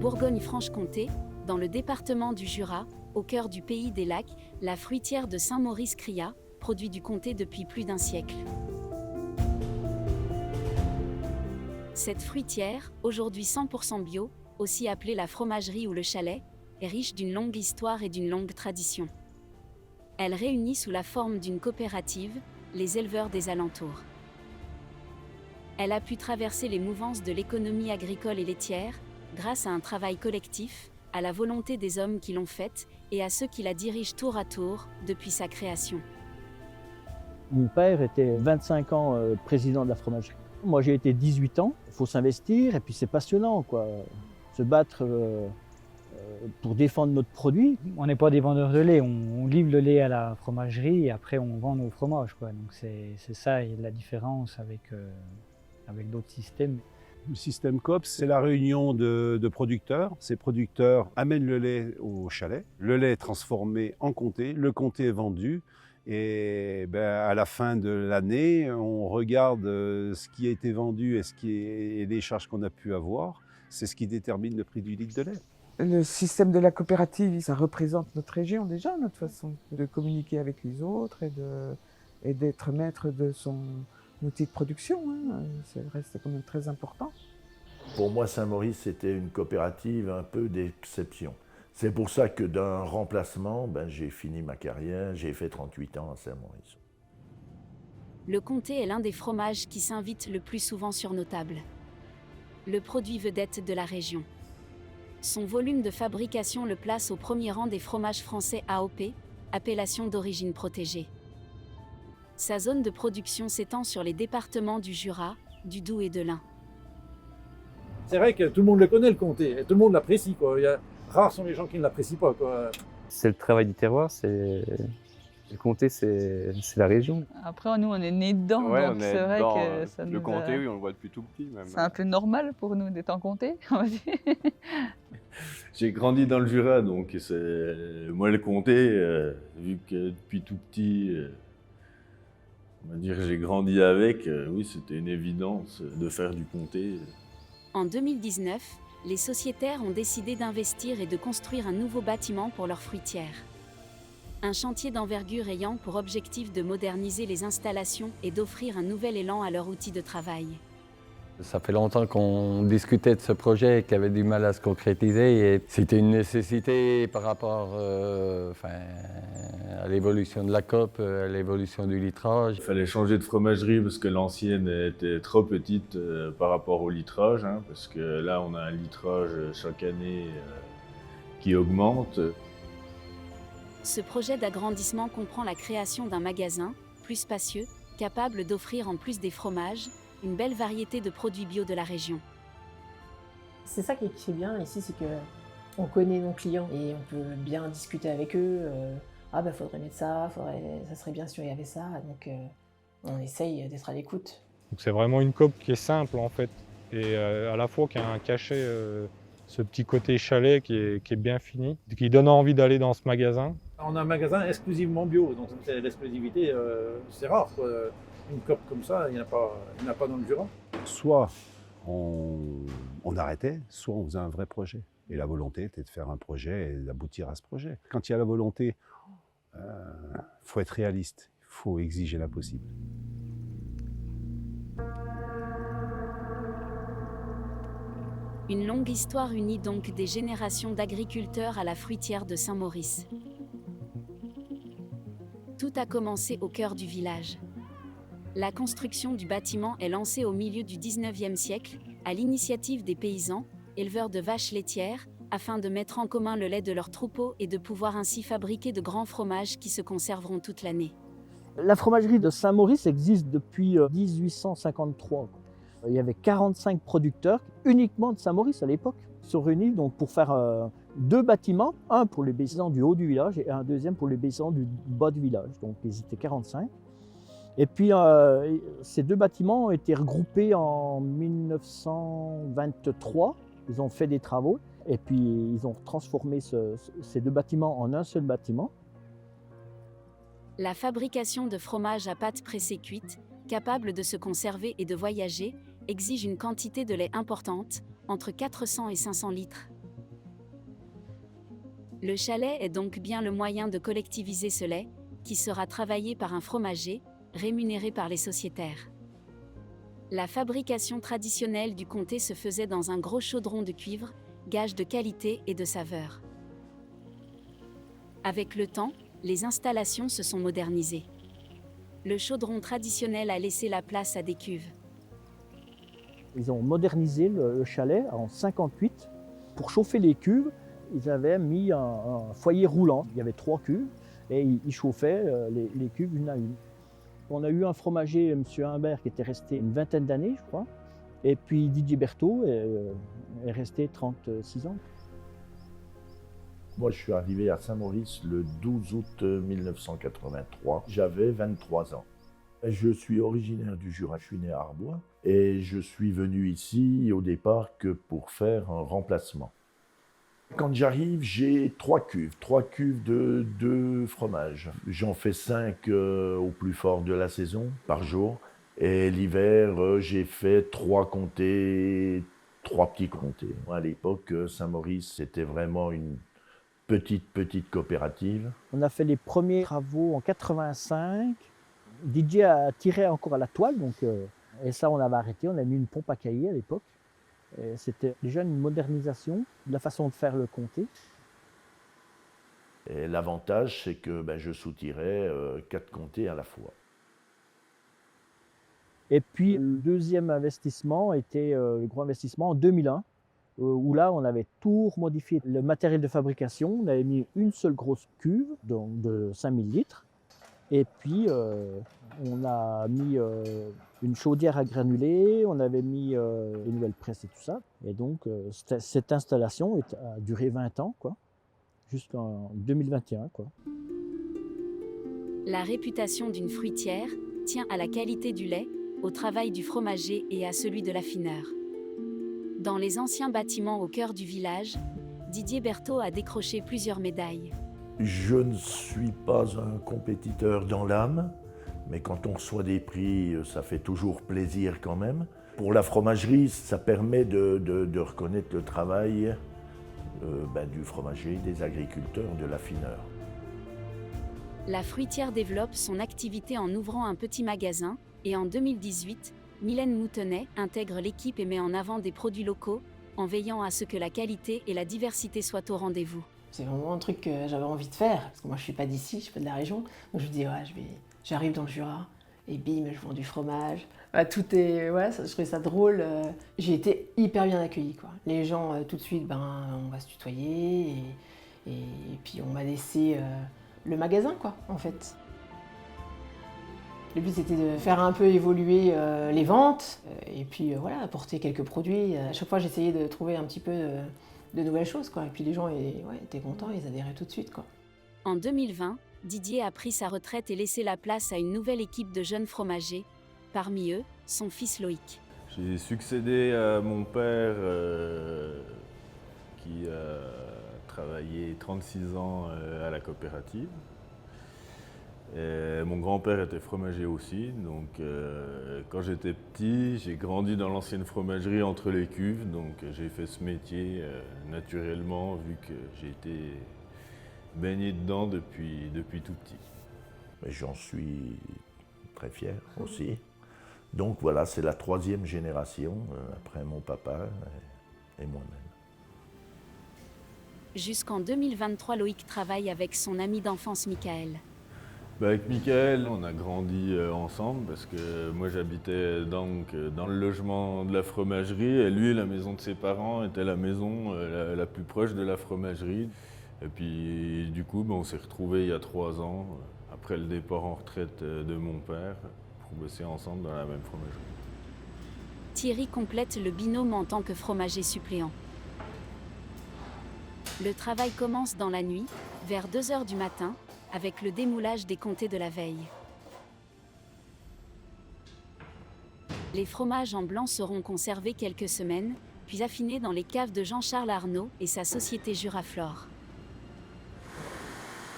Bourgogne-Franche-Comté, dans le département du Jura, au cœur du pays des lacs, la fruitière de Saint-Maurice-Cria produit du comté depuis plus d'un siècle. Cette fruitière, aujourd'hui 100% bio, aussi appelée la fromagerie ou le chalet, est riche d'une longue histoire et d'une longue tradition. Elle réunit sous la forme d'une coopérative les éleveurs des alentours. Elle a pu traverser les mouvances de l'économie agricole et laitière, grâce à un travail collectif, à la volonté des hommes qui l'ont faite et à ceux qui la dirigent tour à tour depuis sa création. Mon père était 25 ans président de la fromagerie. Moi j'ai été 18 ans. Il faut s'investir et puis c'est passionnant, quoi. Se battre pour défendre notre produit. On n'est pas des vendeurs de lait, on livre le lait à la fromagerie et après on vend nos fromages, quoi. Donc c'est ça la différence avec d'autres systèmes. Le système coop, c'est la réunion de producteurs. Ces producteurs amènent le lait au chalet. Le lait est transformé en comté, le comté est vendu. Et à la fin de l'année, on regarde ce qui a été vendu et les charges qu'on a pu avoir. C'est ce qui détermine le prix du litre de lait. Le système de la coopérative, ça représente notre région déjà, notre façon de communiquer avec les autres et d'être maître de son outil de production. C'est vrai, c'est quand même très important. Pour moi, Saint-Maurice, c'était une coopérative un peu d'exception. C'est pour ça que d'un remplacement, j'ai fini ma carrière, j'ai fait 38 ans à Saint-Maurice. Le comté est l'un des fromages qui s'invite le plus souvent sur nos tables. Le produit vedette de la région. Son volume de fabrication le place au premier rang des fromages français AOP, appellation d'origine protégée. Sa zone de production s'étend sur les départements du Jura, du Doubs et de l'Ain. C'est vrai que tout le monde le connaît, le comté, et tout le monde l'apprécie, quoi. Rares sont les gens qui ne l'apprécient pas, quoi. C'est le travail du terroir, le comté, c'est la région. Après, nous, on est nés dedans, ouais, donc c'est vrai que ça le comté, oui, on le voit depuis tout petit, même. C'est un peu normal pour nous d'être en comté, on va dire. J'ai grandi dans le Jura, donc moi le comté, vu que depuis tout petit, on va dire j'ai grandi avec, oui, c'était une évidence de faire du comté. En 2019, les sociétaires ont décidé d'investir et de construire un nouveau bâtiment pour leur fruitière. Un chantier d'envergure ayant pour objectif de moderniser les installations et d'offrir un nouvel élan à leur outil de travail. Ça fait longtemps qu'on discutait de ce projet qui avait du mal à se concrétiser et c'était une nécessité par rapport à l'évolution de la COP, à l'évolution du litrage. Il fallait changer de fromagerie parce que l'ancienne était trop petite par rapport au litrage, parce que là on a un litrage chaque année qui augmente. Ce projet d'agrandissement comprend la création d'un magasin, plus spacieux, capable d'offrir en plus des fromages, une belle variété de produits bio de la région. C'est ça qui est bien ici, c'est qu'on connaît nos clients et on peut bien discuter avec eux. Faudrait mettre ça, ça serait bien si on y avait ça. Donc on essaye d'être à l'écoute. C'est vraiment une coop qui est simple en fait, et à la fois qui a un cachet, ce petit côté chalet qui est bien fini, qui donne envie d'aller dans ce magasin. On a un magasin exclusivement bio, donc l'exclusivité, c'est rare, quoi. Une coop comme ça, il n'y en a pas dans le Jura. Soit on arrêtait, soit on faisait un vrai projet. Et la volonté était de faire un projet et d'aboutir à ce projet. Quand il y a la volonté, faut être réaliste, il faut exiger l'impossible. Une longue histoire unit donc des générations d'agriculteurs à la fruitière de Saint-Maurice. Tout a commencé au cœur du village. La construction du bâtiment est lancée au milieu du XIXe siècle, à l'initiative des paysans, éleveurs de vaches laitières, afin de mettre en commun le lait de leurs troupeaux et de pouvoir ainsi fabriquer de grands fromages qui se conserveront toute l'année. La fromagerie de Saint-Maurice existe depuis 1853. Il y avait 45 producteurs uniquement de Saint-Maurice à l'époque, qui sont réunis donc pour faire 2 bâtiments, un pour les paysans du haut du village et un deuxième pour les paysans du bas du village. Donc ils étaient 45. Et puis ces 2 bâtiments ont été regroupés en 1923. Ils ont fait des travaux et puis ils ont transformé ces 2 bâtiments en un seul bâtiment. La fabrication de fromage à pâte pressée cuite, capable de se conserver et de voyager, exige une quantité de lait importante, entre 400 et 500 litres. Le chalet est donc bien le moyen de collectiviser ce lait, qui sera travaillé par un fromager, rémunéré par les sociétaires. La fabrication traditionnelle du comté se faisait dans un gros chaudron de cuivre, gage de qualité et de saveur. Avec le temps, les installations se sont modernisées. Le chaudron traditionnel a laissé la place à des cuves. Ils ont modernisé le chalet en 1958. Pour chauffer les cuves, ils avaient mis un foyer roulant. Il y avait 3 cuves et ils chauffaient les cuves une à une. On a eu un fromager, M. Humbert, qui était resté une vingtaine d'années, je crois. Et puis Didier Berthaud est resté 36 ans. Moi, je suis arrivé à Saint-Maurice le 12 août 1983. J'avais 23 ans. Je suis originaire du Jura, je suis né à Arbois. Et je suis venu ici au départ que pour faire un remplacement. Quand j'arrive, j'ai 3 cuves de fromage. J'en fais 5 au plus fort de la saison par jour. Et l'hiver, j'ai fait 3 comtés, 3 petits comtés. À l'époque, Saint-Maurice, c'était vraiment une petite coopérative. On a fait les premiers travaux en 85. Didier a tiré encore à la toile, et ça on avait arrêté. On a mis une pompe à cahier à l'époque. C'était déjà une modernisation de la façon de faire le comté. Et l'avantage, c'est que je soutirais 4 comtés à la fois. Et puis le deuxième investissement était le gros investissement en 2001, où là on avait tout modifié. Le matériel de fabrication, on avait mis une seule grosse cuve donc de 5000 litres. Et puis on a mis une chaudière à granulés, on avait mis une nouvelle presse et tout ça. Et donc cette installation a duré 20 ans, jusqu'en 2021. La réputation d'une fruitière tient à la qualité du lait, au travail du fromager et à celui de l'affineur. Dans les anciens bâtiments au cœur du village, Didier Berthaud a décroché plusieurs médailles. Je ne suis pas un compétiteur dans l'âme, mais quand on reçoit des prix, ça fait toujours plaisir quand même. Pour la fromagerie, ça permet de reconnaître le travail du fromager, des agriculteurs, de l'affineur. La fruitière développe son activité en ouvrant un petit magasin, et en 2018, Mylène Moutenay intègre l'équipe et met en avant des produits locaux, en veillant à ce que la qualité et la diversité soient au rendez-vous. C'est vraiment un truc que j'avais envie de faire, parce que moi je suis pas d'ici, je suis pas de la région, donc je me dis j'arrive dans le Jura, et bim, je vends du fromage. Tout est, je trouvais ça drôle. J'ai été hyper bien accueillie, Les gens, tout de suite, on va se tutoyer, et puis on m'a laissé le magasin, en fait. Le but c'était de faire un peu évoluer les ventes, et puis apporter quelques produits. À chaque fois j'essayais de trouver un petit peu de nouvelles choses, Et puis les gens étaient contents, ils adhéraient tout de suite, En 2020, Didier a pris sa retraite et laissé la place à une nouvelle équipe de jeunes fromagers. Parmi eux, son fils Loïc. J'ai succédé à mon père qui a travaillé 36 ans à la coopérative. Et mon grand-père était fromager aussi, donc quand j'étais petit, j'ai grandi dans l'ancienne fromagerie entre les cuves, donc j'ai fait ce métier naturellement vu que j'ai été baigné dedans depuis tout petit. Mais j'en suis très fier aussi. Donc voilà, c'est la 3e génération après mon papa et moi-même. Jusqu'en 2023, Loïc travaille avec son ami d'enfance Michael. Avec Michael, on a grandi ensemble parce que moi j'habitais donc dans le logement de la fromagerie et lui, la maison de ses parents était la maison la plus proche de la fromagerie. Et puis du coup, on s'est retrouvés il y a 3 ans, après le départ en retraite de mon père, pour bosser ensemble dans la même fromagerie. Thierry complète le binôme en tant que fromager suppléant. Le travail commence dans la nuit, vers 2 h du matin, avec le démoulage des comtés de la veille. Les fromages en blanc seront conservés quelques semaines, puis affinés dans les caves de Jean-Charles Arnaud et sa société Juraflore.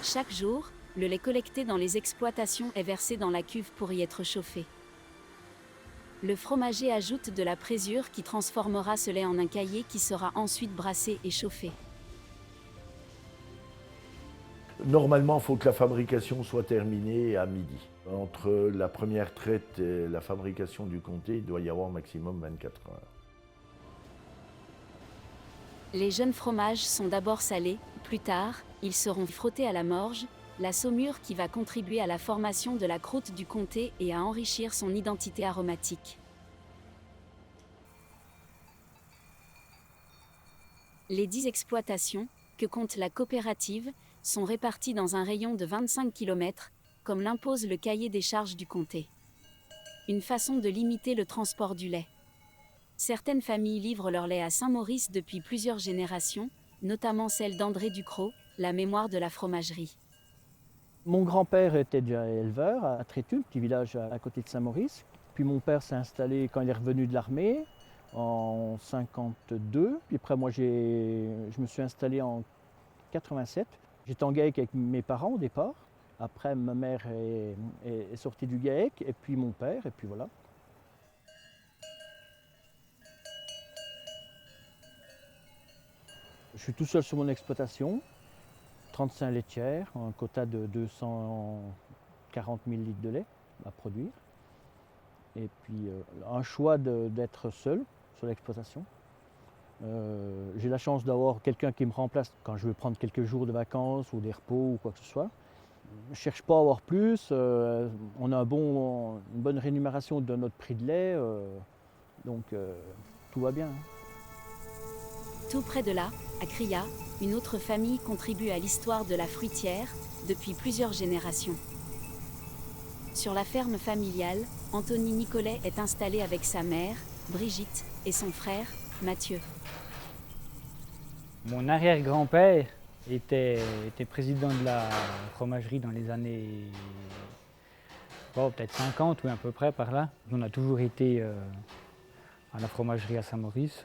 Chaque jour, le lait collecté dans les exploitations est versé dans la cuve pour y être chauffé. Le fromager ajoute de la présure qui transformera ce lait en un caillé qui sera ensuite brassé et chauffé. Normalement, il faut que la fabrication soit terminée à midi. Entre la première traite et la fabrication du comté, il doit y avoir au maximum 24 heures. Les jeunes fromages sont d'abord salés, plus tard, ils seront frottés à la morge, la saumure qui va contribuer à la formation de la croûte du comté et à enrichir son identité aromatique. Les 10 exploitations, que compte la coopérative, sont réparties dans un rayon de 25 km, comme l'impose le cahier des charges du comté. Une façon de limiter le transport du lait. Certaines familles livrent leur lait à Saint-Maurice depuis plusieurs générations, notamment celle d'André Ducrot, la mémoire de la fromagerie. Mon grand-père était déjà éleveur à Trétu, petit village à côté de Saint-Maurice. Puis mon père s'est installé quand il est revenu de l'armée en 52. Puis après moi je me suis installé en 87. J'étais en GAEC avec mes parents au départ. Après ma mère est sortie du GAEC et puis mon père et puis voilà. Je suis tout seul sur mon exploitation. 35 laitières, un quota de 240 000 litres de lait à produire. Et puis un choix d'être seul sur l'exploitation. J'ai la chance d'avoir quelqu'un qui me remplace quand je veux prendre quelques jours de vacances ou des repos ou quoi que ce soit. Je ne cherche pas à avoir plus. On a une bonne rémunération de notre prix de lait. Donc tout va bien. Tout près de là, à Cria, une autre famille contribue à l'histoire de la fruitière depuis plusieurs générations. Sur la ferme familiale, Anthony Nicolet est installé avec sa mère, Brigitte, et son frère, Mathieu. Mon arrière-grand-père était président de la fromagerie dans les années peut-être 50 ou à peu près par là. On a toujours été à la fromagerie à Saint-Maurice,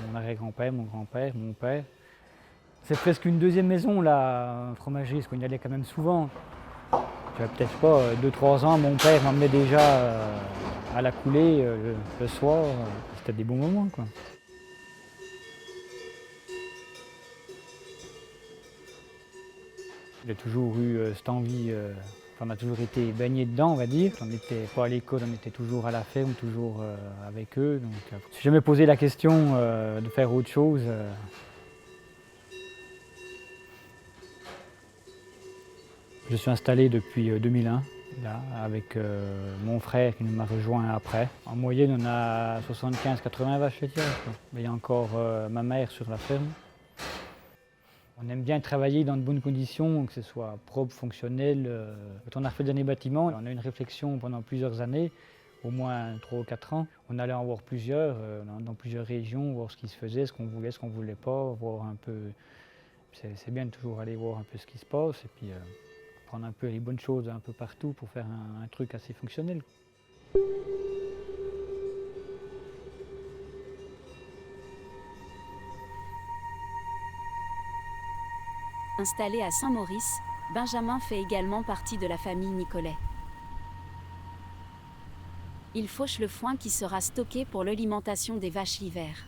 mon arrière-grand-père, mon grand-père, mon père. C'est presque une deuxième maison, la fromagerie, parce qu'on y allait quand même souvent. J'avais peut-être pas 2-3 ans, mon père m'emmenait déjà à la coulée le soir. C'était des bons moments, quoi. J'ai toujours eu cette envie, on a toujours été baigné dedans, on va dire. On n'était pas à l'école, on était toujours à la ferme, toujours avec eux. Donc, je ne me suis jamais posé la question de faire autre chose. Je suis installé depuis 2001, là, avec mon frère qui m'a rejoint après. En moyenne, on a 75-80 vaches laitières. Il y a encore ma mère sur la ferme. On aime bien travailler dans de bonnes conditions, que ce soit propre, fonctionnel. Quand on a fait le dernier bâtiment, on a eu une réflexion pendant plusieurs années, au moins 3 ou 4 ans. On allait en voir plusieurs, dans plusieurs régions, voir ce qui se faisait, ce qu'on voulait pas, voir un peu. C'est bien de toujours aller voir un peu ce qui se passe et puis prendre un peu les bonnes choses un peu partout pour faire un truc assez fonctionnel. Installé à Saint-Maurice, Benjamin fait également partie de la famille Nicolet. Il fauche le foin qui sera stocké pour l'alimentation des vaches l'hiver.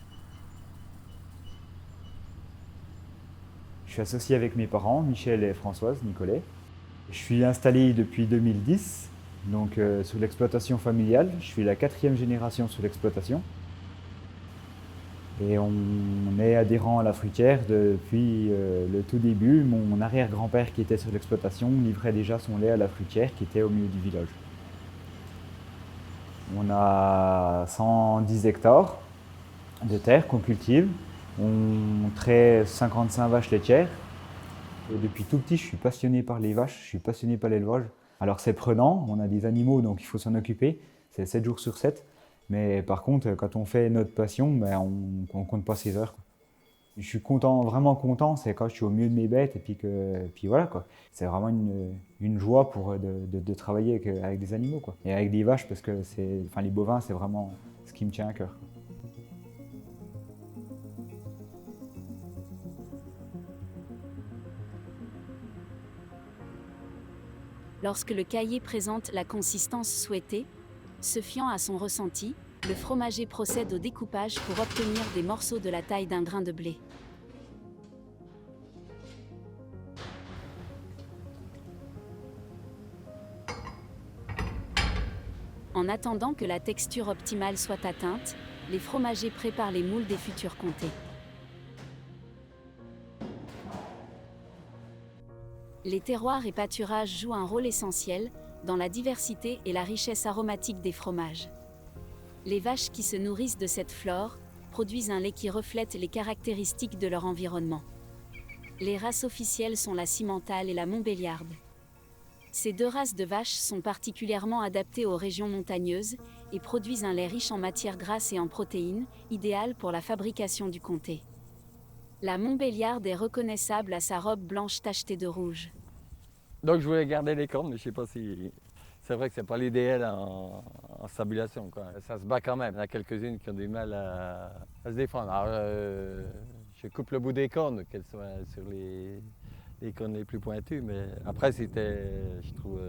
Je suis associé avec mes parents, Michel et Françoise Nicolet. Je suis installé depuis 2010, donc sur l'exploitation familiale. Je suis la 4e génération sur l'exploitation. Et on est adhérent à la fruitière depuis le tout début. Mon arrière-grand-père qui était sur l'exploitation livrait déjà son lait à la fruitière qui était au milieu du village. On a 110 hectares de terre qu'on cultive. On traite 55 vaches laitières. Et depuis tout petit, je suis passionné par les vaches, je suis passionné par l'élevage. Alors c'est prenant, on a des animaux donc il faut s'en occuper, c'est 7 jours sur 7. Mais par contre, quand on fait notre passion, ben on compte pas ses heures, quoi. Je suis content, vraiment content, c'est quand je suis au milieu de mes bêtes et puis voilà, quoi. C'est vraiment une joie de travailler avec des animaux, quoi. Et avec des vaches parce que les bovins, c'est vraiment ce qui me tient à cœur. Lorsque le cahier présente la consistance souhaitée, se fiant à son ressenti, le fromager procède au découpage pour obtenir des morceaux de la taille d'un grain de blé. En attendant que la texture optimale soit atteinte, les fromagers préparent les moules des futurs comtés. Les terroirs et pâturages jouent un rôle essentiel dans la diversité et la richesse aromatique des fromages. Les vaches qui se nourrissent de cette flore produisent un lait qui reflète les caractéristiques de leur environnement. Les races officielles sont la Simmental et la Montbéliarde. Ces deux races de vaches sont particulièrement adaptées aux régions montagneuses et produisent un lait riche en matières grasses et en protéines, idéal pour la fabrication du comté. La Montbéliarde est reconnaissable à sa robe blanche tachetée de rouge. Donc je voulais garder les cornes, mais je ne sais pas si... C'est vrai que ce n'est pas l'idéal en stabulation, quoi. Ça se bat quand même. Il y en a quelques-unes qui ont du mal à se défendre. Alors, je coupe le bout des cornes, qu'elles soient sur les cornes les plus pointues, mais après c'était, je trouve...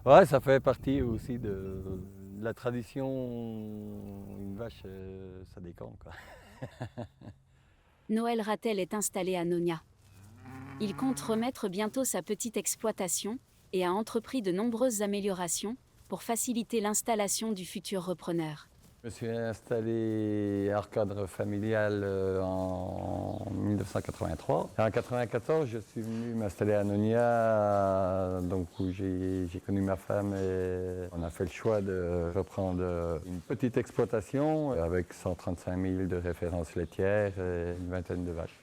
Ouais, ça fait partie aussi de la tradition. Une vache, ça décorne, quoi. Noël Rattel est installé à Nonia. Il compte remettre bientôt sa petite exploitation et a entrepris de nombreuses améliorations pour faciliter l'installation du futur repreneur. Je me suis installé hors cadre familial en 1983. En 1994, je suis venu m'installer à Nonia, donc où j'ai connu ma femme et on a fait le choix de reprendre une petite exploitation avec 135 000 de références laitières et une vingtaine de vaches.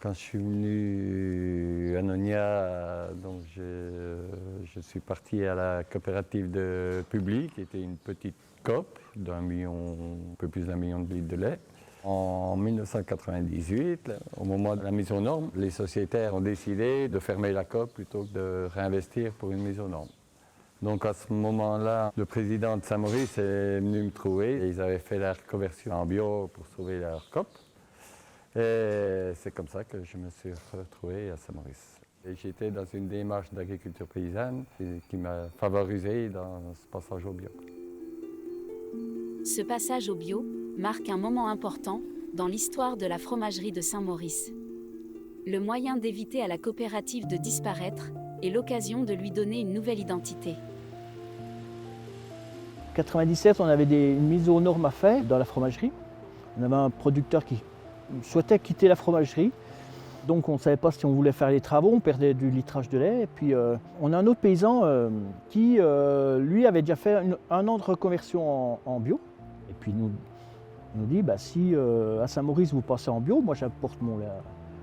Quand je suis venu à Nonia, donc je suis parti à la coopérative de Publi, qui était une petite coop un peu plus d'1 million de litres de lait. En 1998, au moment de la mise aux normes, les sociétaires ont décidé de fermer la coop plutôt que de réinvestir pour une mise aux normes. Donc à ce moment-là, le président de Saint-Maurice est venu me trouver et ils avaient fait la reconversion en bio pour sauver leur coop. Et c'est comme ça que je me suis retrouvé à Saint-Maurice. J'étais dans une démarche d'agriculture paysanne qui m'a favorisé dans ce passage au bio. Ce passage au bio marque un moment important dans l'histoire de la fromagerie de Saint-Maurice. Le moyen d'éviter à la coopérative de disparaître et l'occasion de lui donner une nouvelle identité. En 1997, on avait une mise aux normes à faire dans la fromagerie. On avait un producteur qui souhaitait quitter la fromagerie. Donc on ne savait pas si on voulait faire les travaux, on perdait du litrage de lait. Et puis on a un autre paysan qui, lui, avait déjà fait un an de reconversion en bio. Et puis il nous dit, bah, si à Saint-Maurice vous passez en bio, moi j'apporte mon lait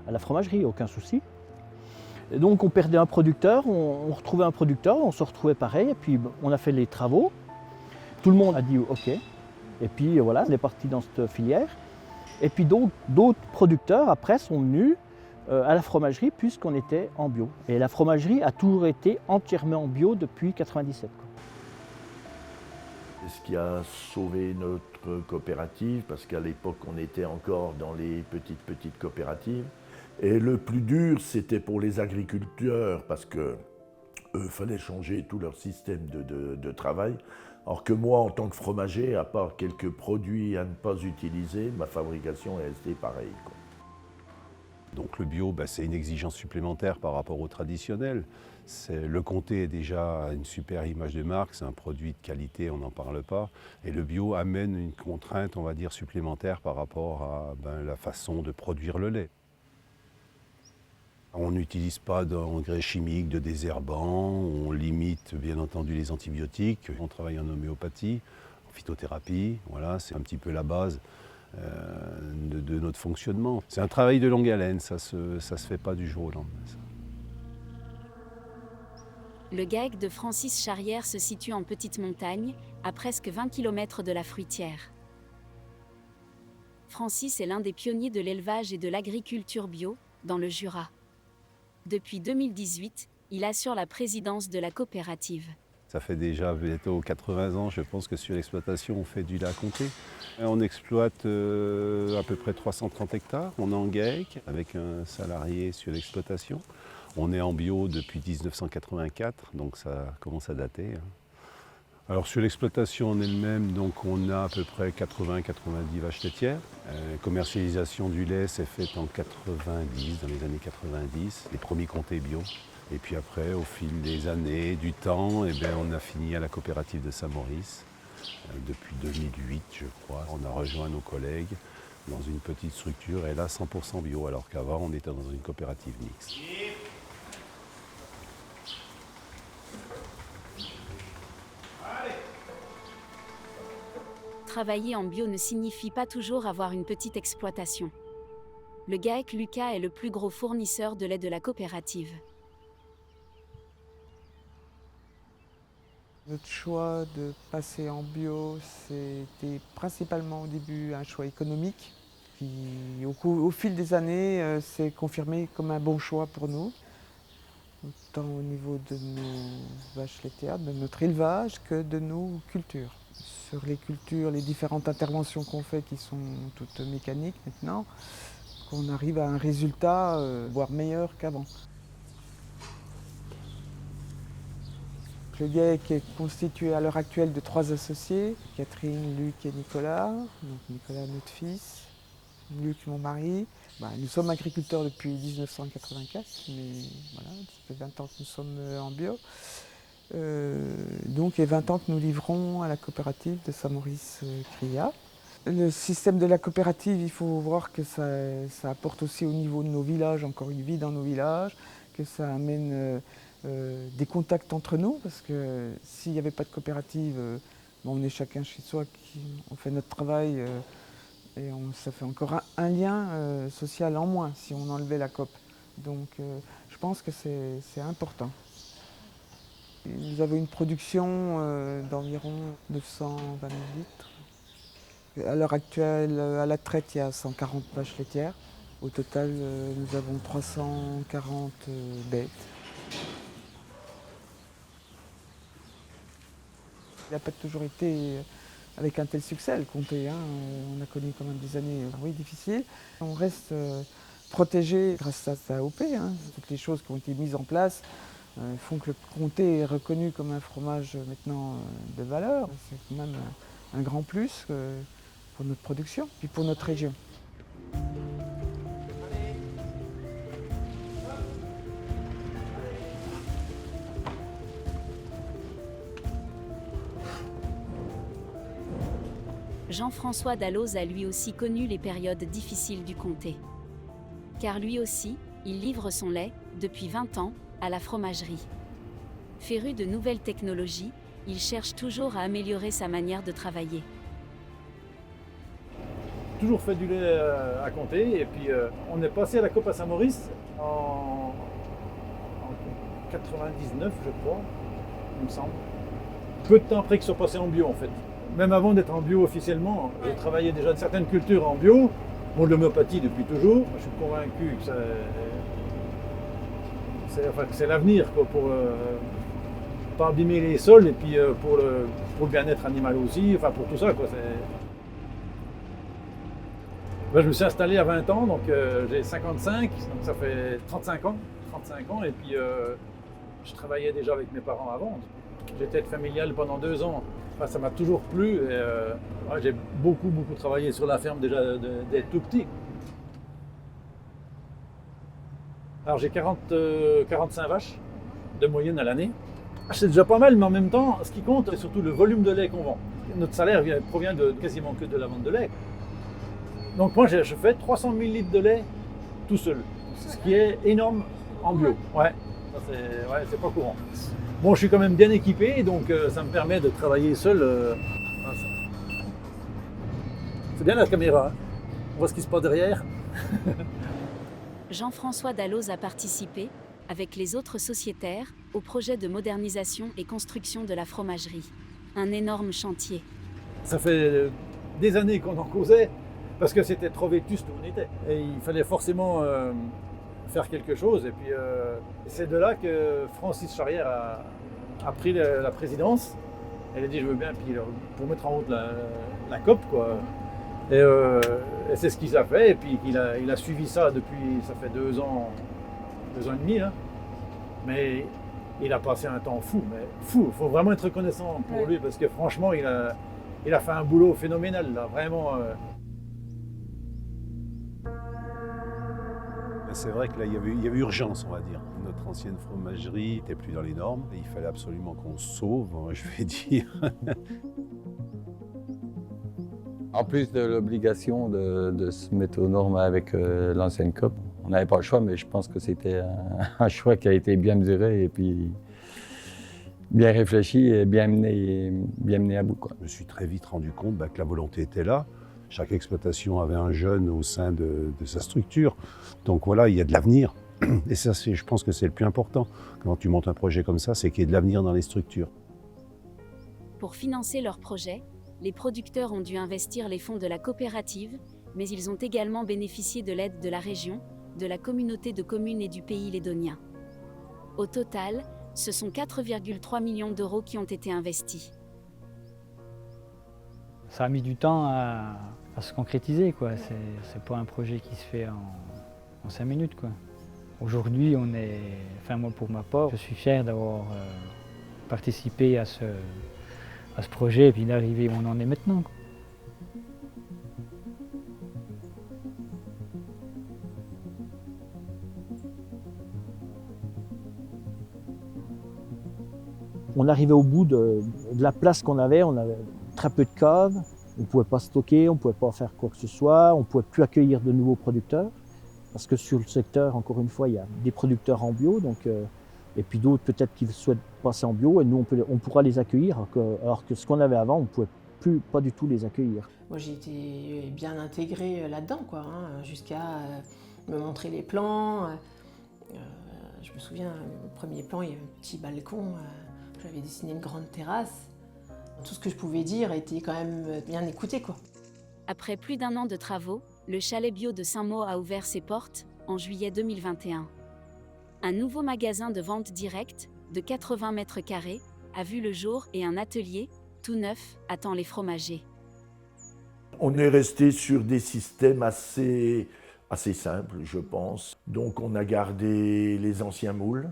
à la fromagerie, aucun souci. Et donc on perdait un producteur, on retrouvait un producteur, on se retrouvait pareil. Et puis on a fait les travaux. Tout le monde a dit OK. Et puis voilà, on est parti dans cette filière. Et puis d'autres producteurs après sont venus à la fromagerie puisqu'on était en bio. Et la fromagerie a toujours été entièrement en bio depuis 1997. C'est ce qui a sauvé notre coopérative parce qu'à l'époque on était encore dans les petites coopératives. Et le plus dur c'était pour les agriculteurs parce que fallait changer tout leur système de travail. Alors que moi, en tant que fromager, à part quelques produits à ne pas utiliser, ma fabrication est restée pareille, quoi. Donc le bio, c'est une exigence supplémentaire par rapport au traditionnel. Le comté est déjà une super image de marque, c'est un produit de qualité, on n'en parle pas. Et le bio amène une contrainte, on va dire, supplémentaire par rapport à la façon de produire le lait. On n'utilise pas d'engrais chimiques, de désherbants, on limite bien entendu les antibiotiques, on travaille en homéopathie, en phytothérapie, voilà, c'est un petit peu la base de notre fonctionnement. C'est un travail de longue haleine, ça se fait pas du jour au lendemain. Ça. Le GAEC de Francis Charrière se situe en petite montagne, à presque 20 km de la fruitière. Francis est l'un des pionniers de l'élevage et de l'agriculture bio dans le Jura. Depuis 2018, il assure la présidence de la coopérative. Ça fait déjà bientôt 80 ans, je pense que sur l'exploitation, on fait du lait à compter. On exploite à peu près 330 hectares. On est en GAEC avec un salarié sur l'exploitation. On est en bio depuis 1984, donc ça commence à dater. Alors sur l'exploitation en elle-même, donc on a à peu près 80-90 vaches laitières. Commercialisation du lait s'est faite en 90, dans les années 90, les premiers comtés bio. Et puis après, au fil des années, du temps, eh bien, on a fini à la coopérative de Saint-Maurice. Depuis 2008, je crois. On a rejoint nos collègues dans une petite structure, et là 100% bio, alors qu'avant on était dans une coopérative mixte. Travailler en bio ne signifie pas toujours avoir une petite exploitation. Le GAEC Lucas est le plus gros fournisseur de lait de la coopérative. Notre choix de passer en bio, c'était principalement au début un choix économique. Puis au fil des années, c'est confirmé comme un bon choix pour nous, autant au niveau de nos vaches laitières, de notre élevage, que de nos cultures. Sur les cultures, les différentes interventions qu'on fait qui sont toutes mécaniques maintenant, qu'on arrive à un résultat voire meilleur qu'avant. Le GAEC est constitué à l'heure actuelle de 3 associés, Catherine, Luc et Nicolas. Donc Nicolas, notre fils, Luc, mon mari. Nous sommes agriculteurs depuis 1984, mais voilà, ça fait 20 ans que nous sommes en bio. Donc, et 20 ans que nous livrons à la coopérative de Saint-Maurice Cria. Le système de la coopérative, il faut voir que ça apporte aussi au niveau de nos villages encore une vie dans nos villages, que ça amène des contacts entre nous, parce que s'il n'y avait pas de coopérative, on est chacun chez soi, on fait notre travail et ça fait encore un lien social en moins si on enlevait la coop. Donc je pense que c'est important. Nous avons une production d'environ 920 000 litres. À l'heure actuelle, à la traite, il y a 140 vaches laitières. Au total, nous avons 340 bêtes. Il n'a pas toujours été avec un tel succès, le comté. On a connu quand même des années difficiles. On reste protégé grâce à sa AOP. Toutes les choses qui ont été mises en place font que le comté est reconnu comme un fromage maintenant de valeur. C'est quand même un grand plus pour notre production et pour notre région. Jean-François Dalloz a lui aussi connu les périodes difficiles du comté. Car lui aussi, il livre son lait, depuis 20 ans, à la fromagerie. Féru de nouvelles technologies, il cherche toujours à améliorer sa manière de travailler. Toujours fait du lait à Comté, et puis on est passé à la Coop à Saint-Maurice en 99, je crois, il me semble. Peu de temps après qu'ils soient passés en bio en fait. Même avant d'être en bio officiellement, j'ai travaillé déjà de certaines cultures en bio, de l'homéopathie depuis toujours. Je suis convaincu que c'est l'avenir pour pas abîmer les sols et puis pour le bien-être animal aussi, enfin pour tout ça. Je me suis installé à 20 ans, donc j'ai 55, donc ça fait 35 ans, et puis je travaillais déjà avec mes parents avant. J'étais aide familiale pendant 2 ans. Enfin, ça m'a toujours plu et j'ai beaucoup travaillé sur la ferme déjà d'être tout petit. Alors j'ai 45 vaches de moyenne à l'année. C'est déjà pas mal, mais en même temps, ce qui compte, c'est surtout le volume de lait qu'on vend. Notre salaire provient quasiment que de la vente de lait. Donc moi, je fais 300 000 litres de lait tout seul, ce qui est énorme en bio. Ouais, c'est pas courant. Bon, je suis quand même bien équipé, donc ça me permet de travailler seul. C'est bien la caméra, on voit ce qui se passe derrière. Jean-François Dalloz a participé, avec les autres sociétaires, au projet de modernisation et construction de la fromagerie. Un énorme chantier. Ça fait des années qu'on en causait, parce que c'était trop vétuste où on était. Et il fallait forcément faire quelque chose. Et puis c'est de là que Francis Charrière a pris la présidence. Elle a dit je veux bien, puis pour mettre en route la COP, quoi. Et c'est ce qu'il a fait. Et puis il a suivi ça depuis, ça fait 2 ans et demi. Hein. Mais il a passé un temps fou, mais fou. Il faut vraiment être reconnaissant pour lui, parce que franchement, il a fait un boulot phénoménal, là, vraiment. C'est vrai que là, il y avait urgence, on va dire. Notre ancienne fromagerie n'était plus dans les normes et il fallait absolument qu'on se sauve, je vais dire. En plus de l'obligation de se mettre aux normes avec l'ancienne COP, on n'avait pas le choix, mais je pense que c'était un choix qui a été bien mesuré et puis bien réfléchi et bien mené à bout, quoi. Je me suis très vite rendu compte que la volonté était là. Chaque exploitation avait un jeune au sein de sa structure. Donc voilà, il y a de l'avenir. Et ça, je pense que c'est le plus important. Quand tu montes un projet comme ça, c'est qu'il y ait de l'avenir dans les structures. Pour financer leur projet, les producteurs ont dû investir les fonds de la coopérative, mais ils ont également bénéficié de l'aide de la région, de la communauté de communes et du pays lédonien. Au total, ce sont 4,3 millions d'euros qui ont été investis. Ça a mis du temps à se concrétiser, quoi. C'est pas un projet qui se fait en 5 minutes, quoi. Aujourd'hui, moi pour ma part, je suis fier d'avoir participé à ce projet et puis d'arriver où on en est maintenant, quoi. On arrivait au bout de la place qu'on avait, on avait très peu de caves, on ne pouvait pas stocker, on ne pouvait pas faire quoi que ce soit, on ne pouvait plus accueillir de nouveaux producteurs, parce que sur le secteur, encore une fois, il y a des producteurs en bio, et puis d'autres peut-être qui souhaitent passer en bio, et nous on pourra les accueillir, alors que ce qu'on avait avant, on ne pouvait pas du tout les accueillir. Moi j'ai été bien intégrée là-dedans, jusqu'à me montrer les plans. Je me souviens, au premier plan, il y avait un petit balcon, j'avais dessiné une grande terrasse. Tout ce que je pouvais dire était quand même bien écouté, quoi. Après plus d'1 an de travaux, le chalet bio de Saint-Maur a ouvert ses portes en juillet 2021. Un nouveau magasin de vente directe de 80 mètres carrés a vu le jour et un atelier, tout neuf, attend les fromagers. On est resté sur des systèmes assez simples, je pense. Donc on a gardé les anciens moules.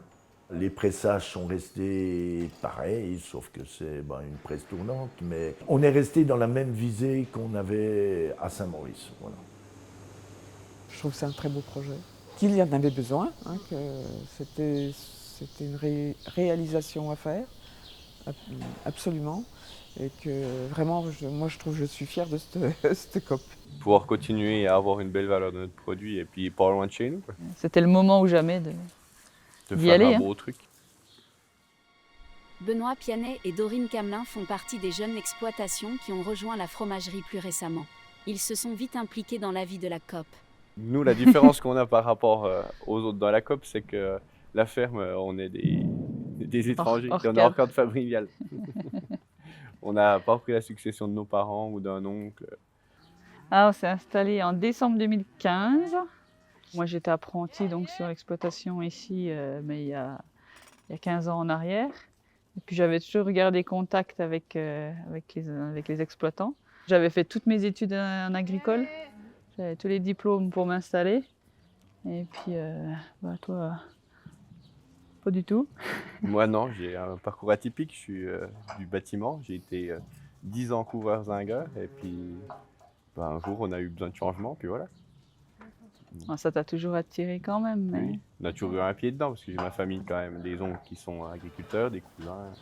Les pressages sont restés pareils, sauf que c'est une presse tournante. Mais on est resté dans la même visée qu'on avait à Saint-Maurice. Voilà. Je trouve que c'est un très beau projet. Qu'il y en avait besoin, que c'était une réalisation à faire, absolument. Et que vraiment, moi je trouve que je suis fière de cette COP. Pouvoir continuer à avoir une belle valeur de notre produit et puis pas loin de chez nous, quoi. C'était le moment ou jamais d'y faire aller. un beau truc. Benoît Pianet et Dorine Camelin font partie des jeunes exploitations qui ont rejoint la fromagerie plus récemment. Ils se sont vite impliqués dans la vie de la COP. Nous, la différence qu'on a par rapport aux autres dans la COP, c'est que la ferme, on est des étrangers, hors on est hors cadre familial. On n'a pas pris la succession de nos parents ou d'un oncle. On s'est installé en décembre 2015. Moi, j'étais apprentie donc sur l'exploitation ici, mais il y a 15 ans en arrière. Et puis, j'avais toujours gardé contact avec les exploitants. J'avais fait toutes mes études en agricole. J'avais tous les diplômes pour m'installer. Et puis, toi, pas du tout. Moi, non, j'ai un parcours atypique. Je suis du bâtiment. J'ai été 10 ans couvreur-zingueur. Et puis, un jour, on a eu besoin de changement. Puis voilà. Ça t'a toujours attiré quand même. Mais... Oui, on a toujours eu un pied dedans parce que j'ai ma famille quand même, des oncles qui sont agriculteurs, des cousins.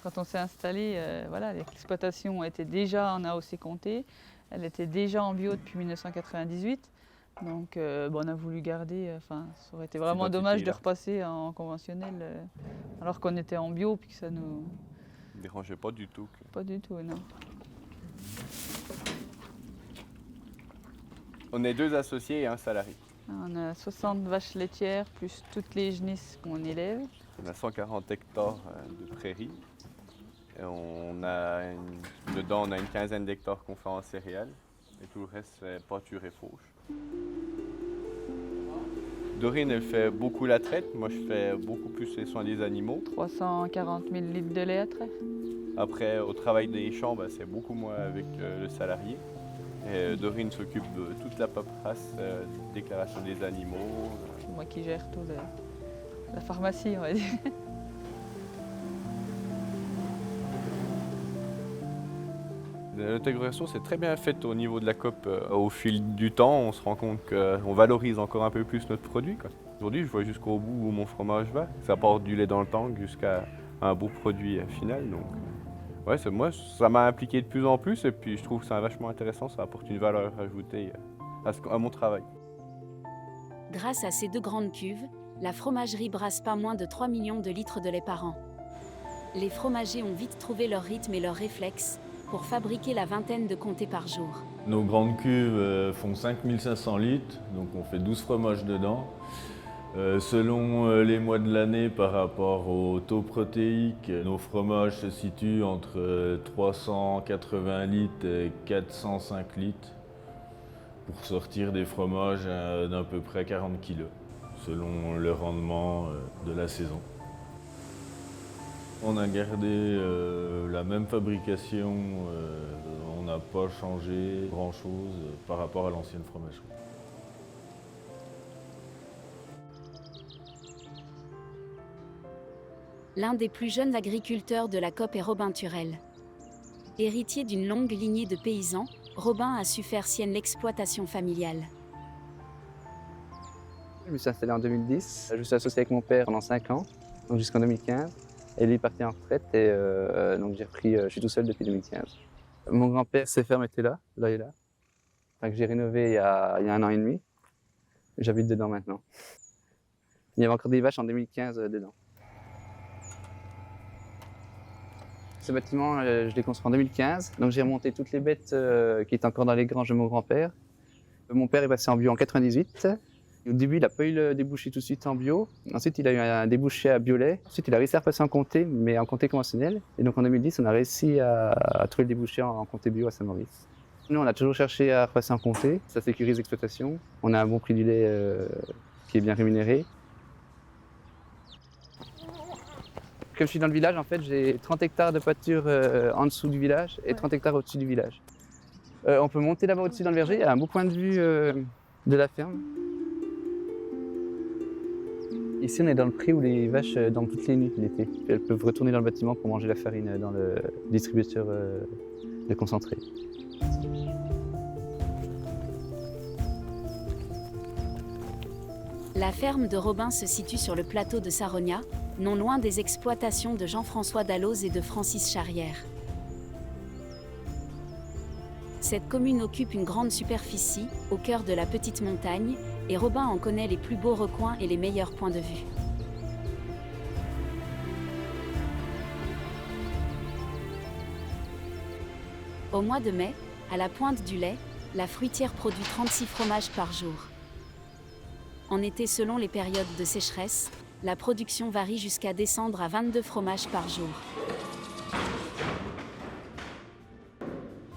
Quand on s'est installé, l'exploitation était déjà en AOC Comté, elle était déjà en bio depuis 1998. Donc on a voulu garder, ça aurait été vraiment dommage de repasser en conventionnel alors qu'on était en bio puis que ça nous... dérangeait pas du tout. Pas du tout, non. On est 2 associés et un salarié. On a 60 vaches laitières plus toutes les genisses qu'on élève. On a 140 hectares de prairies. Et dedans, on a une quinzaine d'hectares qu'on fait en céréales. Et tout le reste, c'est pâture et fauche. Dorine, elle fait beaucoup la traite. Moi, je fais beaucoup plus les soins des animaux. 340 000 litres de lait à traire. Après, au travail des champs, c'est beaucoup moins avec le salarié. Et Dorine s'occupe de toute la paperasse, déclaration des animaux. C'est moi qui gère tout la pharmacie, on va dire. L'intégration s'est très bien faite au niveau de la COP. Au fil du temps, on se rend compte qu'on valorise encore un peu plus notre produit, quoi. Aujourd'hui, je vois jusqu'au bout où mon fromage va. Ça part du lait dans le tank jusqu'à un beau produit final. Donc, ouais, moi, ça m'a impliqué de plus en plus et puis je trouve que c'est vachement intéressant. Ça apporte une valeur ajoutée à mon travail. Grâce à ces 2 grandes cuves, la fromagerie brasse pas moins de 3 millions de litres de lait par an. Les fromagers ont vite trouvé leur rythme et leurs réflexes pour fabriquer la vingtaine de comtés par jour. Nos grandes cuves font 5500 litres, donc on fait 12 fromages dedans. Selon les mois de l'année par rapport au taux protéique, nos fromages se situent entre 380 litres et 405 litres pour sortir des fromages d'à peu près 40 kg, selon le rendement de la saison. On a gardé la même fabrication, on n'a pas changé grand-chose par rapport à l'ancienne fromagerie. L'un des plus jeunes agriculteurs de la COP est Robin Turel. Héritier d'une longue lignée de paysans, Robin a su faire sienne l'exploitation familiale. Je me suis installé en 2010. Je suis associé avec mon père pendant 5 ans, donc jusqu'en 2015. Et lui est parti en retraite et donc je suis tout seul depuis 2015. Mon grand-père, ses fermes étaient là et là. Enfin, que j'ai rénové il y a 1 an et demi. J'habite dedans maintenant. Il y avait encore des vaches en 2015 dedans. Ce bâtiment, je l'ai construit en 2015. Donc j'ai remonté toutes les bêtes qui étaient encore dans les granges de mon grand-père. Mon père est passé en bio en 98. Au début, il n'a pas eu le débouché tout de suite en bio. Ensuite, il a eu un débouché à Biolay. Ensuite, il a réussi à repasser en comté, mais en comté conventionnel. Et donc en 2010, on a réussi à trouver le débouché en comté bio à Saint-Maurice. Nous, on a toujours cherché à repasser en comté. Ça sécurise l'exploitation. On a un bon prix du lait qui est bien rémunéré. Comme je suis dans le village, en fait, j'ai 30 hectares de pâture en dessous du village et 30 hectares au-dessus du village. On peut monter là-bas au-dessus dans le verger. Il y a un beau point de vue de la ferme. Ici, on est dans le pré où les vaches dorment toutes les nuits l'été. Elles peuvent retourner dans le bâtiment pour manger la farine dans le distributeur de concentré. La ferme de Robin se situe sur le plateau de Sarogna, non loin des exploitations de Jean-François Dalloz et de Francis Charrière. Cette commune occupe une grande superficie, au cœur de la petite montagne, et Robin en connaît les plus beaux recoins et les meilleurs points de vue. Au mois de mai, à la pointe du lait, la fruitière produit 36 fromages par jour. En été, selon les périodes de sécheresse, la production varie jusqu'à descendre à 22 fromages par jour.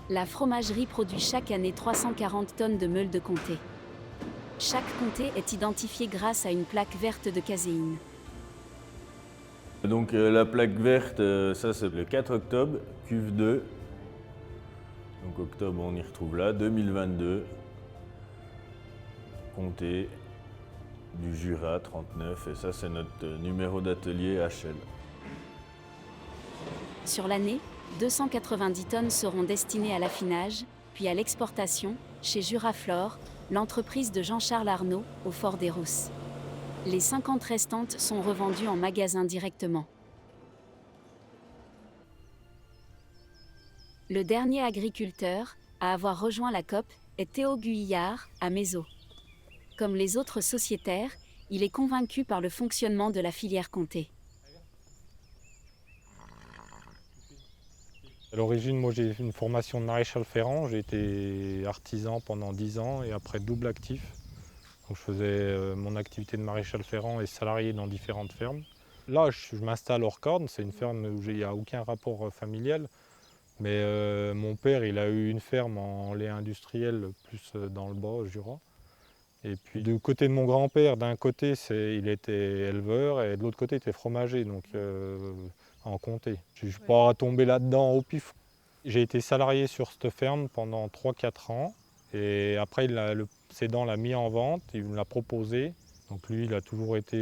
La fromagerie produit chaque année 340 tonnes de meules de comté. Chaque comté est identifié grâce à une plaque verte de caséine. Donc la plaque verte, ça c'est le 4 octobre, cuve 2. Donc octobre, on y retrouve là, 2022. Comté du Jura 39, et ça c'est notre numéro d'atelier HL. Sur l'année, 290 tonnes seront destinées à l'affinage, puis à l'exportation, chez Juraflore, l'entreprise de Jean-Charles Arnaud, au Fort des Rousses. Les 50 restantes sont revendues en magasin directement. Le dernier agriculteur à avoir rejoint la COP est Théo Guyillard, à Mézeaux. Comme les autres sociétaires, il est convaincu par le fonctionnement de la filière comté. À l'origine, moi j'ai une formation de maréchal ferrant, j'ai été artisan pendant 10 ans et après double actif. Donc je faisais mon activité de maréchal ferrant et salarié dans différentes fermes. Là, je m'installe hors Corne, c'est une ferme où il n'y a aucun rapport familial. Mais mon père, il a eu une ferme en lait industriel, plus dans le bas, au Jura. Et puis du côté de mon grand-père, d'un côté, il était éleveur et de l'autre côté, il était fromager, donc en comté. Je ne suis pas tombé là-dedans au pif. J'ai été salarié sur cette ferme pendant 3-4 ans. Et après, le cédant l'a mis en vente, il me l'a proposé. Donc lui, il a toujours été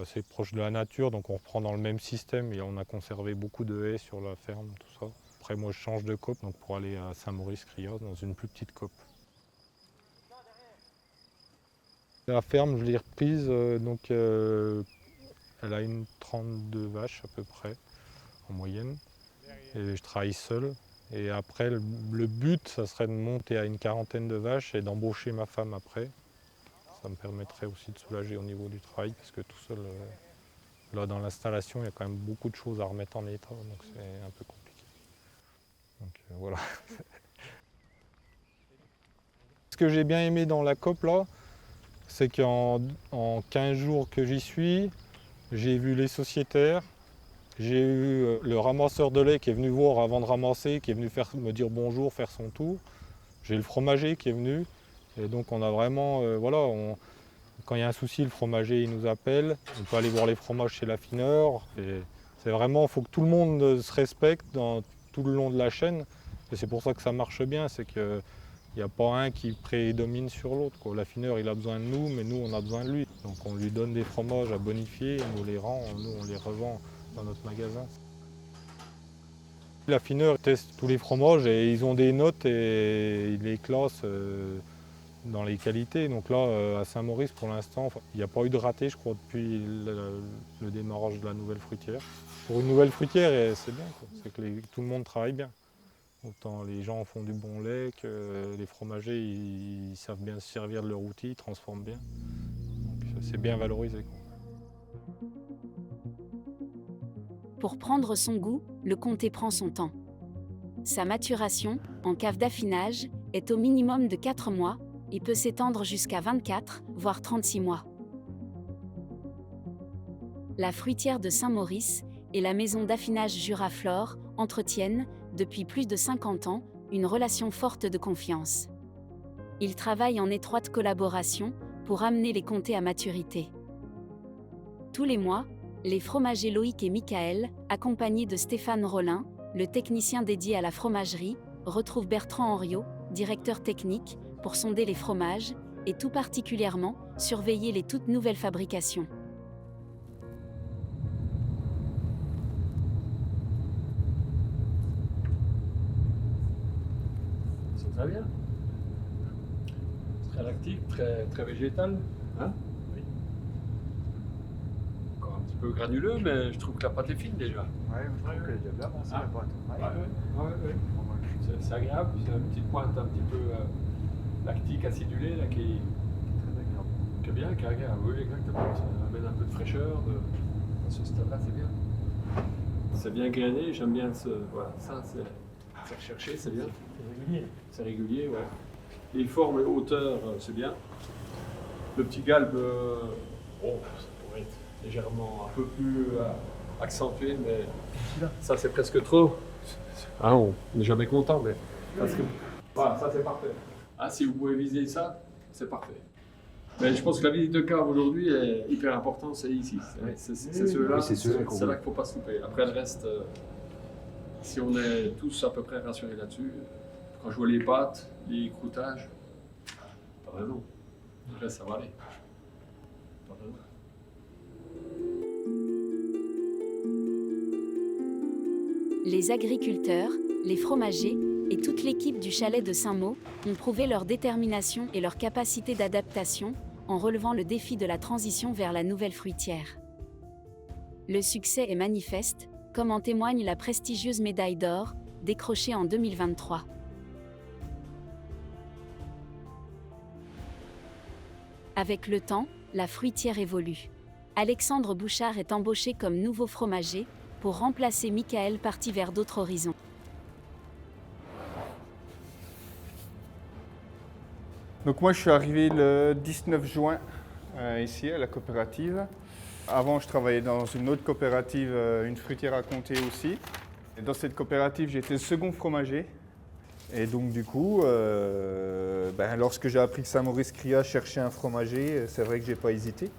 assez proche de la nature, donc on reprend dans le même système et on a conservé beaucoup de haies sur la ferme, tout ça. Après, moi, je change de coop donc pour aller à Saint-Maurice-Crios dans une plus petite coop. La ferme, je l'ai reprise, elle a une 32 vaches à peu près, en moyenne. Et je travaille seul. Et après, le but, ça serait de monter à une quarantaine de vaches et d'embaucher ma femme après. Ça me permettrait aussi de soulager au niveau du travail, parce que tout seul, là, dans l'installation, il y a quand même beaucoup de choses à remettre en état, donc c'est un peu compliqué. Donc voilà. Ce que j'ai bien aimé dans la COP, là, c'est qu'en 15 jours que j'y suis, j'ai vu les sociétaires, j'ai eu le ramasseur de lait qui est venu voir avant de ramasser, qui est venu me dire bonjour, faire son tour. J'ai le fromager qui est venu. Et donc on a vraiment, quand il y a un souci, le fromager il nous appelle. On peut aller voir les fromages chez l'affineur. C'est vraiment, il faut que tout le monde se respecte tout le long de la chaîne. Et c'est pour ça que ça marche bien, c'est qu'il n'y a pas un qui prédomine sur l'autre. L'affineur il a besoin de nous, mais nous on a besoin de lui. Donc on lui donne des fromages à bonifier, il nous les rend, nous on les revend dans notre magasin. L'affineur teste tous les fromages et ils ont des notes et ils les classent dans les qualités. Donc là, à Saint-Maurice, pour l'instant, il n'y a pas eu de raté, je crois, depuis le démarrage de la nouvelle fruitière. Pour une nouvelle fruitière, c'est bien, c'est que tout le monde travaille bien. Autant les gens font du bon lait que les fromagers, ils savent bien se servir de leur outil, ils transforment bien. Donc c'est bien valorisé, quoi. Pour prendre son goût, le comté prend son temps. Sa maturation, en cave d'affinage, est au minimum de 4 mois et peut s'étendre jusqu'à 24, voire 36 mois. La fruitière de Saint-Maurice et la maison d'affinage Juraflore entretiennent, depuis plus de 50 ans, une relation forte de confiance. Ils travaillent en étroite collaboration pour amener les comtés à maturité. Tous les mois, les fromagers Loïc et Michael, accompagnés de Stéphane Rollin, le technicien dédié à la fromagerie, retrouvent Bertrand Henriot, directeur technique, pour sonder les fromages et tout particulièrement surveiller les toutes nouvelles fabrications. C'est très bien. Très lactique, très végétal. Hein? Un peu granuleux, mais je trouve que la pâte est fine déjà. Oui, je trouve qu'elle est déjà bien avancée, la pâte. C'est agréable, c'est une petite pointe un petit peu lactique, acidulée, là, qui est bien, qui est agréable. Oui, exactement. Ça amène un peu de fraîcheur. À ce stade-là, c'est bien. C'est bien grainé, j'aime bien voilà, ça, c'est recherché, c'est bien. C'est régulier. C'est régulier, ouais. Les formes et hauteurs, c'est bien. Le petit galbe, ça pourrait être légèrement un peu plus accentué, mais ça c'est presque trop. Ah, on n'est jamais content, mais parce que voilà, ça c'est parfait. Ah, si vous pouvez viser ça, c'est parfait. Mais je pense que la visite de cave aujourd'hui est hyper importante, c'est ici. C'est ceux-là, c'est là qu'il ne faut pas se louper. Après le reste, si on est tous à peu près rassurés là-dessus, quand je vois les pâtes, les croûtages, pas raison. Le reste, ça va aller. Pas raison. Les agriculteurs, les fromagers et toute l'équipe du chalet de Saint-Mauds ont prouvé leur détermination et leur capacité d'adaptation en relevant le défi de la transition vers la nouvelle fruitière. Le succès est manifeste, comme en témoigne la prestigieuse médaille d'or, décrochée en 2023. Avec le temps, la fruitière évolue. Alexandre Bouchard est embauché comme nouveau fromager pour remplacer Michael parti vers d'autres horizons. Donc moi je suis arrivé le 19 juin ici à la coopérative. Avant je travaillais dans une autre coopérative, une fruitière à Comté aussi. Et dans cette coopérative j'étais second fromager. Et donc du coup, lorsque j'ai appris que Saint-Maurice-Crios cherchait un fromager, c'est vrai que j'ai pas hésité.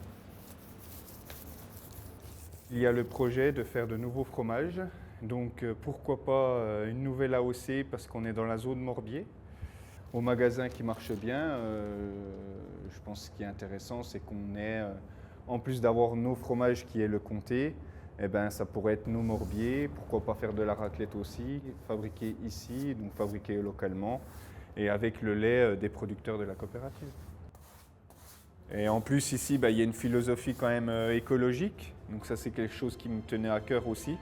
Il y a le projet de faire de nouveaux fromages, donc pourquoi pas une nouvelle AOC parce qu'on est dans la zone Morbier. Au magasin qui marche bien, je pense ce qui est intéressant c'est qu'on est, en plus d'avoir nos fromages qui est le comté, eh ben, ça pourrait être nos morbiers, pourquoi pas faire de la raclette aussi, fabriquer ici, donc fabriquer localement, et avec le lait des producteurs de la coopérative. Et en plus ici, il y a une philosophie quand même écologique, donc ça c'est quelque chose qui me tenait à cœur aussi,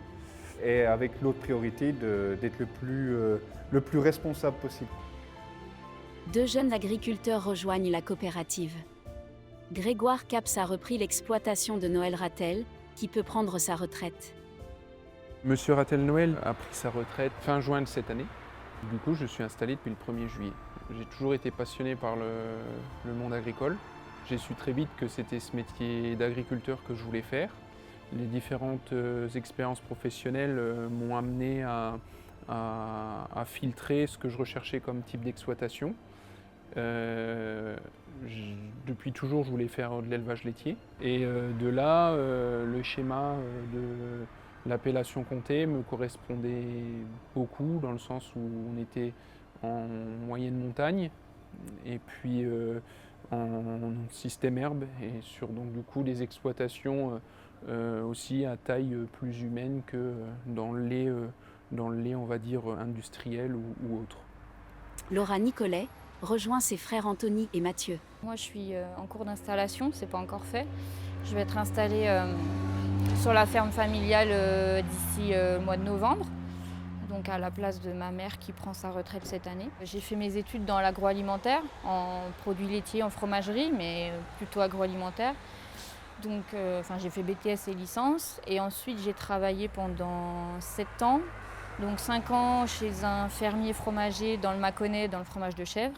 et avec l'autre priorité d'être le plus responsable possible. 2 jeunes agriculteurs rejoignent la coopérative. Grégoire Caps a repris l'exploitation de Noël Rattel, qui peut prendre sa retraite. Monsieur Rattel-Noël a pris sa retraite fin juin de cette année. Du coup, je suis installé depuis le 1er juillet. J'ai toujours été passionné par le monde agricole. J'ai su très vite que c'était ce métier d'agriculteur que je voulais faire. Les différentes expériences professionnelles m'ont amené à filtrer ce que je recherchais comme type d'exploitation. Depuis toujours, je voulais faire de l'élevage laitier. Et de là, le schéma de l'appellation comté me correspondait beaucoup, dans le sens où on était en moyenne montagne et puis en système herbe, et sur donc du coup des exploitations aussi à taille plus humaine que dans le lait on va dire industriel ou autre. Laura Nicolet rejoint ses frères Anthony et Mathieu. Moi je suis en cours d'installation, c'est pas encore fait. Je vais être installée sur la ferme familiale d'ici le mois de novembre, donc à la place de ma mère qui prend sa retraite cette année. J'ai fait mes études dans l'agroalimentaire, en produits laitiers, en fromagerie, mais plutôt agroalimentaire. Donc j'ai fait BTS et licence, et ensuite j'ai travaillé pendant 7 ans, donc 5 ans chez un fermier fromager dans le Mâconnais, dans le fromage de chèvre,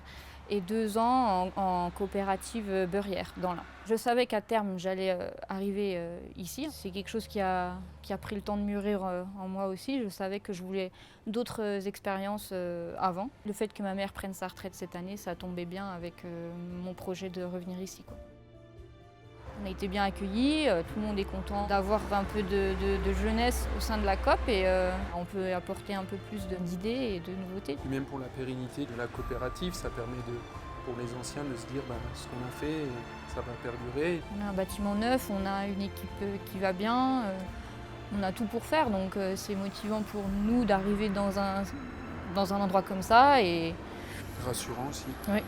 et 2 ans en coopérative beurrière dans l'Ain. Je savais qu'à terme j'allais arriver ici. C'est quelque chose qui a pris le temps de mûrir en moi aussi. Je savais que je voulais d'autres expériences avant. Le fait que ma mère prenne sa retraite cette année, ça tombait bien avec mon projet de revenir ici, quoi. On a été bien accueillis, tout le monde est content d'avoir un peu de jeunesse au sein de la COP, et on peut apporter un peu plus d'idées et de nouveautés. Et même pour la pérennité de la coopérative, ça permet pour les anciens de se dire ce qu'on a fait, ça va perdurer. On a un bâtiment neuf, on a une équipe qui va bien, on a tout pour faire, donc c'est motivant pour nous d'arriver dans un endroit comme ça. Et rassurant aussi. Oui.